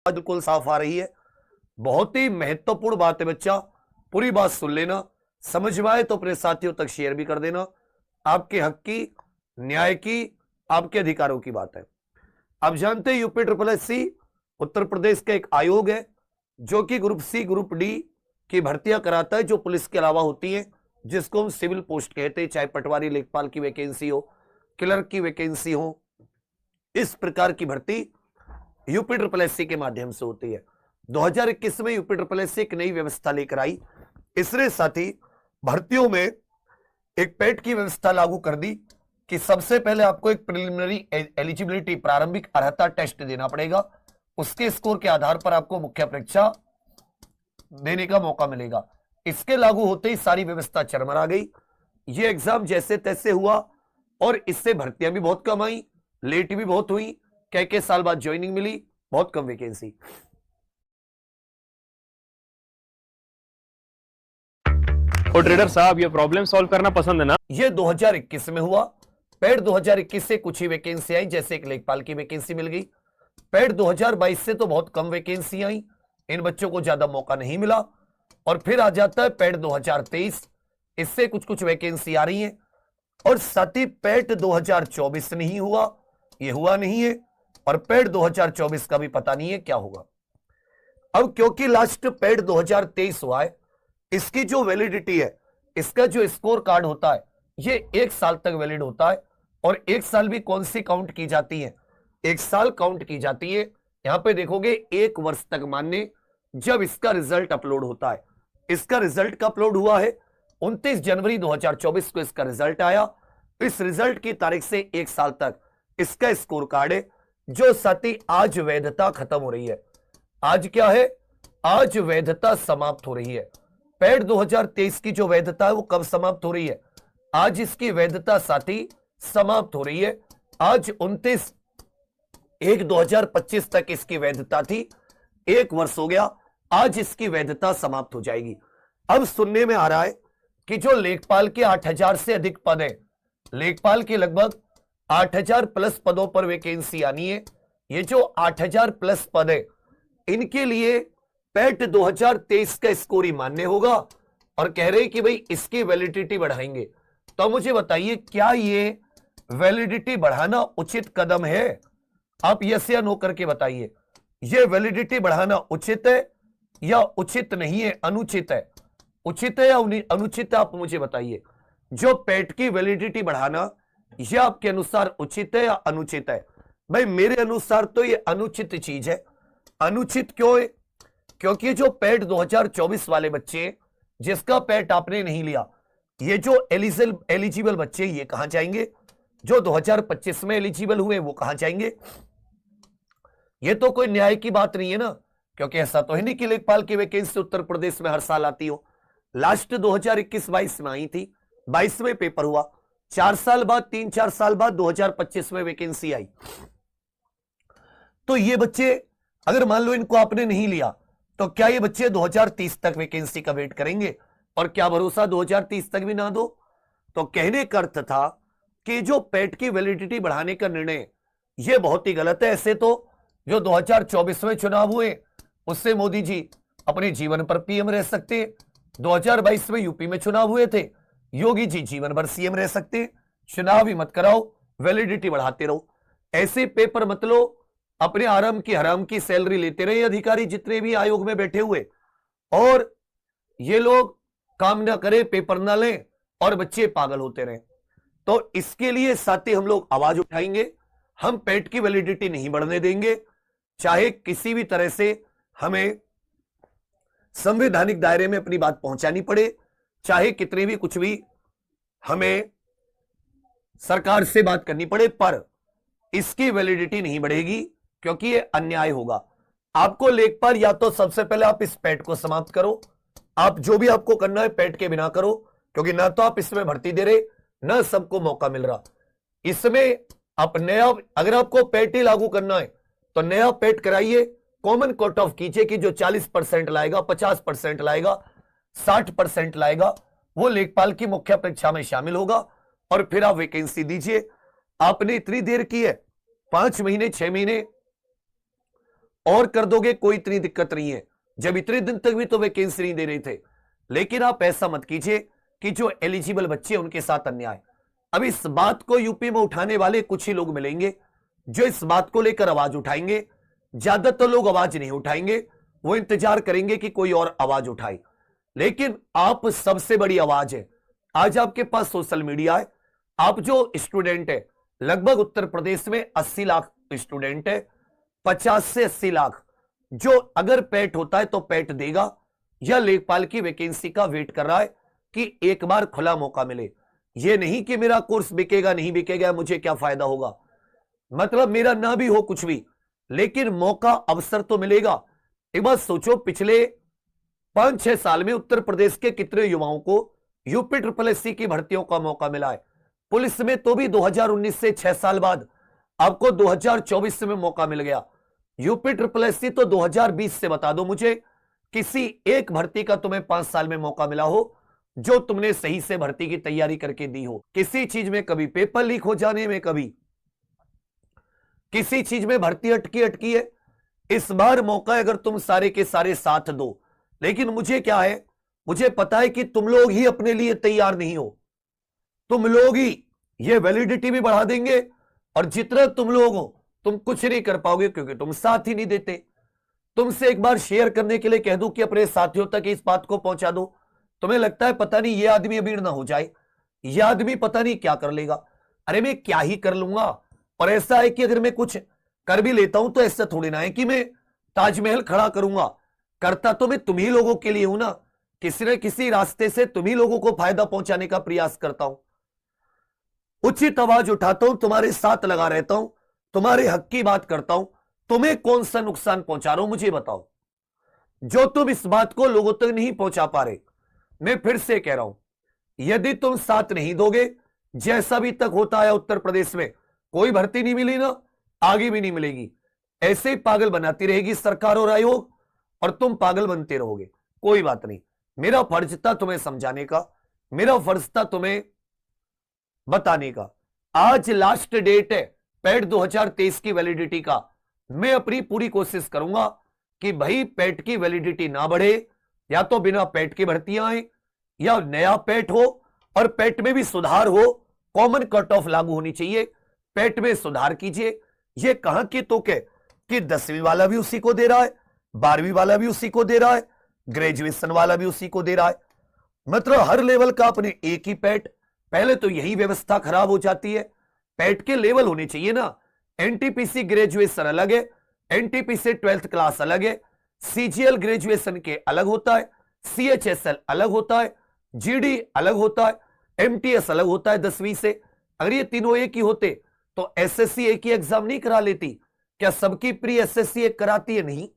बिल्कुल साफ आ रही है। बहुत ही महत्वपूर्ण बात है बच्चा, पूरी बात सुन लेना, समझ में आए तो अपने साथियों तक शेयर भी कर देना। आपके हक की, न्याय की, आपके अधिकारों की बात है। आप जानते हैं UP triple S C Uttar Pradesh का एक आयोग है जो कि ग्रुप सी ग्रुप डी की भर्तियां कराता है, जो पुलिस के अलावा होती है, जिसको हम सिविल पोस्ट कहते हैं, चाहे पटवारी लेखपाल की वैकेंसी हो, क्लर्क की वैकेंसी हो। इस प्रकार की भर्ती यूपी ट्रिपल एस सी के माध्यम से होती है। 2021 में यूपी ट्रिपल एस सी एक नई व्यवस्था लेकर आई। इसके साथ ही भर्तियों में एक पेट की व्यवस्था लागू कर दी कि सबसे पहले आपको एक प्रिलिमिनरी एलिजिबिलिटी, प्रारंभिक अर्हता टेस्ट देना पड़ेगा। उसके स्कोर के आधार पर आपको मुख्य परीक्षा देने का मौका मिलेगा। इसके लागू होते ही सारी व्यवस्था चरमरा गई। ये एग्जाम जैसे तैसे हुआ और इससे भर्तियां भी बहुत कम आई, लेट भी बहुत हुई, कई साल बाद ज्वाइनिंग मिली, बहुत कम वैकेंसी। और ट्रेडर साहब, ये प्रॉब्लम सॉल्व करना पसंद है ना? ये 2021 में हुआ। पेड 2021 से कुछ ही वैकेंसी आई, जैसे एक लेखपाल की वैकेंसी मिल गई। पेड 2022 से तो बहुत कम वैकेंसी आई, इन बच्चों को ज्यादा मौका नहीं मिला। और फिर आ जाता है पेड 2023, इससे कुछ कुछ वैकेंसी आ रही है। और साथ ही पेड 2024 नहीं हुआ, ये हुआ नहीं है, और पेड 2024 का भी पता नहीं है क्या होगा। अब क्योंकि लास्ट पेड 2023 हुआ है, इसकी जो वैलिडिटी है, इसका जो स्कोर कार्ड होता है, ये 1 साल तक वैलिड होता है। और 1 साल भी कौन सी काउंट की जाती है? 1 साल काउंट की जाती है, यहां पे देखोगे 1 वर्ष तक मान्य, जब इसका रिजल्ट अपलोड होता है। इसका रिजल्ट का अपलोड हुआ है 29 जनवरी 2024 को इसका रिजल्ट आया। इस रिजल्ट की तारीख से 1 साल तक इसका स्कोर कार्ड है, जो साथ ही आज वैधता खत्म हो रही है। आज क्या है? आज वैधता समाप्त हो रही है। पेड 2023 की जो वैधता है वो कब समाप्त हो रही है? आज इसकी वैधता साथी समाप्त हो रही है। आज 29/1/2025 तक इसकी वैधता थी, 1 वर्ष हो गया, आज इसकी वैधता समाप्त हो जाएगी। अब सुनने में आ रहा है कि जो लेखपाल के 8000 से अधिक पद है, लेखपाल के लगभग 8000 प्लस पदों पर वैकेंसी आनी है। ये जो 8000 प्लस पद है, इनके लिए पेट 2023 का स्कोर ही मान्य होगा। और कह रहे हैं कि भाई इसकी वैलिडिटी बढ़ाएंगे। तो मुझे बताइए, क्या ये वैलिडिटी बढ़ाना उचित कदम है? आप यस या नो करके बताइए। ये वैलिडिटी बढ़ाना उचित है या उचित नहीं है, अनुचित है? उचित है या अनुचित है, आप मुझे बताइए। जो पेट की वैलिडिटी बढ़ाना, यह आपके अनुसार उचित है या अनुचित है? भाई मेरे अनुसार तो ये अनुचित चीज है। अनुचित क्यों है? क्योंकि जो पेट 2024 वाले बच्चे, जिसका पेट आपने नहीं लिया, ये जो एलिजिबल बच्चे, ये कहां जाएंगे? जो 2025 में एलिजिबल हुए वो कहां जाएंगे? ये तो कोई न्याय की बात नहीं है ना, क्योंकि ऐसा तो है नहीं कि लेखपाल की वैकेंसी उत्तर प्रदेश में हर साल आती हो। लास्ट 2021-22 में आई थी, 22 में पेपर हुआ, 4 साल बाद, 3-4 साल बाद 2025 में वैकेंसी आई। तो ये बच्चे, अगर मान लो इनको आपने नहीं लिया, तो क्या ये बच्चे 2030 तक वैकेंसी का वेट करेंगे? और क्या भरोसा 2030 तक भी ना दो? तो कहने का अर्थ था कि जो पेट की वैलिडिटी बढ़ाने का निर्णय, यह बहुत ही गलत है। ऐसे तो जो 2024 में चुनाव हुए, उससे मोदी जी अपने जीवन पर पीएम रह सकते हैं। 2022 में यूपी में चुनाव हुए थे, योगी जी जीवन भर सीएम रह सकते हैं। चुनाव ही मत कराओ, वैलिडिटी बढ़ाते रहो। ऐसे पेपर मत लो, अपने आराम की हराम की सैलरी लेते रहे अधिकारी जितने भी आयोग में बैठे हुए, और ये लोग काम ना करें, पेपर ना लें, और बच्चे पागल होते रहे। तो इसके लिए साथी हम लोग आवाज उठाएंगे। हम पेट की वैलिडिटी नहीं बढ़ने देंगे, चाहे किसी भी तरह से हमें संवैधानिक दायरे में अपनी बात पहुंचानी पड़े, चाहे कितने भी कुछ भी हमें सरकार से बात करनी पड़े, पर इसकी वैलिडिटी नहीं बढ़ेगी, क्योंकि यह अन्याय होगा। आपको लेखपाल, या तो सबसे पहले आप इस पेट को समाप्त करो। आप जो भी आपको करना है पेट के बिना करो, क्योंकि ना तो आप इसमें भर्ती दे रहे, ना सबको मौका मिल रहा। इसमें आप नया, अगर आपको पेट ही लागू करना है तो नया पेट कराइए, कॉमन कट ऑफ कीजिए कि जो 40% लाएगा, 50% लाएगा, 60% लाएगा, वो लेखपाल की मुख्य परीक्षा में शामिल होगा। और फिर आप वैकेंसी दीजिए। आपने इतनी देर की है, 5 महीने 6 महीने और कर दोगे, कोई इतनी दिक्कत नहीं है। जब इतने दिन तक भी तो वैकेंसी नहीं दे रहे थे। लेकिन आप ऐसा मत कीजिए कि जो एलिजिबल बच्चे उनके साथ अन्याय। अब इस बात को यूपी में उठाने वाले कुछ ही लोग मिलेंगे जो इस बात को लेकर आवाज उठाएंगे। ज्यादातर लोग आवाज नहीं उठाएंगे, वो इंतजार करेंगे कि कोई और आवाज उठाए। लेकिन आप सबसे बड़ी आवाज है। आज आपके पास सोशल मीडिया है। आप जो स्टूडेंट है, लगभग उत्तर प्रदेश में 80 लाख स्टूडेंट है, 50 से 80 लाख जो अगर पैट होता है तो पैट देगा या लेखपाल की वैकेंसी का वेट कर रहा है कि एक बार खुला मौका मिले। यह नहीं कि मेरा कोर्स बिकेगा नहीं बिकेगा, मुझे क्या फायदा होगा, मतलब मेरा ना भी हो कुछ भी, लेकिन मौका अवसर तो मिलेगा। एक बात सोचो, पिछले 5-6 साल में उत्तर प्रदेश के कितने युवाओं को यूपी SSS की भर्तियों का मौका मिला है। पुलिस में तो भी 2019 से 6 साल बाद आपको 2024 में मौका मिल गया। यूपी SSS तो 2020 से बता दो मुझे किसी एक भर्ती का तुम्हें 5 साल में मौका मिला हो जो तुमने सही से भर्ती की तैयारी करके दी हो। किसी चीज में कभी पेपर लीक हो जाने में, कभी किसी चीज में भर्ती अटकी है। इस बार मौका है अगर तुम सारे के सारे साथ दो। लेकिन मुझे क्या है, मुझे पता है कि तुम लोग ही अपने लिए तैयार नहीं हो। तुम लोग ही ये वैलिडिटी भी बढ़ा देंगे और जितना तुम लोग हो तुम कुछ नहीं कर पाओगे क्योंकि तुम साथ ही नहीं देते। तुमसे एक बार शेयर करने के लिए कह दूं कि अपने साथियों तक इस बात को पहुंचा दो, तुम्हें लगता है पता नहीं ये आदमी अमीर ना हो जाए, ये आदमी पता नहीं क्या कर लेगा। अरे मैं क्या ही कर लूंगा। और ऐसा है कि अगर मैं कुछ कर भी लेता हूं तो ऐसा थोड़ी ना है कि मैं ताजमहल खड़ा करूंगा। करता तो मैं तुम ही लोगों के लिए हूं ना, किसी न किसी रास्ते से तुम ही लोगों को फायदा पहुंचाने का प्रयास करता हूं। उचित आवाज उठाता हूं, तुम्हारे साथ लगा रहता हूं, तुम्हारे हक की बात करता हूं। तुम्हें कौन सा नुकसान पहुंचा रहा हूं मुझे बताओ, जो तुम इस बात को लोगों तक नहीं पहुंचा पा रहे। मैं फिर से कह रहा हूं, यदि तुम साथ नहीं दोगे, जैसा भी तक होता है उत्तर प्रदेश में कोई भर्ती नहीं मिली ना, आगे भी नहीं मिलेगी। ऐसे ही पागल बनाती रहेगी सरकार और आयोग और तुम पागल बनते रहोगे। कोई बात नहीं, मेरा फर्ज था तुम्हें समझाने का, मेरा फर्ज था तुम्हें बताने का। आज लास्ट डेट है पैट 2023 की वैलिडिटी का। मैं अपनी पूरी कोशिश करूंगा कि भाई पैट की वैलिडिटी ना बढ़े, या तो बिना पैट की भर्तियां आए या नया पैट हो और पैट में भी सुधार हो। कॉमन कट ऑफ लागू होनी चाहिए, पैट में सुधार कीजिए। ये कहां की तो कि 10वीं वाला भी उसी को दे रहा है, 12वीं वाला भी उसी को दे रहा है, ग्रेजुएशन वाला भी उसी को दे रहा है। मतलब हर लेवल का अपने एक ही पैट। पहले तो यही व्यवस्था खराब हो जाती है। पैट के लेवल होने चाहिए ना। एनटीपीसी ग्रेजुएशन अलग है, एनटीपीसी 12th क्लास अलग है, सीजीएल ग्रेजुएशन के अलग होता है, सीएचएसएल अलग होता है, जीडी अलग होता है, एमटीएस अलग होता है 10वीं से। अगर ये तीनों एक ही होते तो एसएससी एक ही एग्जाम नहीं करा लेती क्या? सबकी प्री एसएससी एक कराती है? नहीं।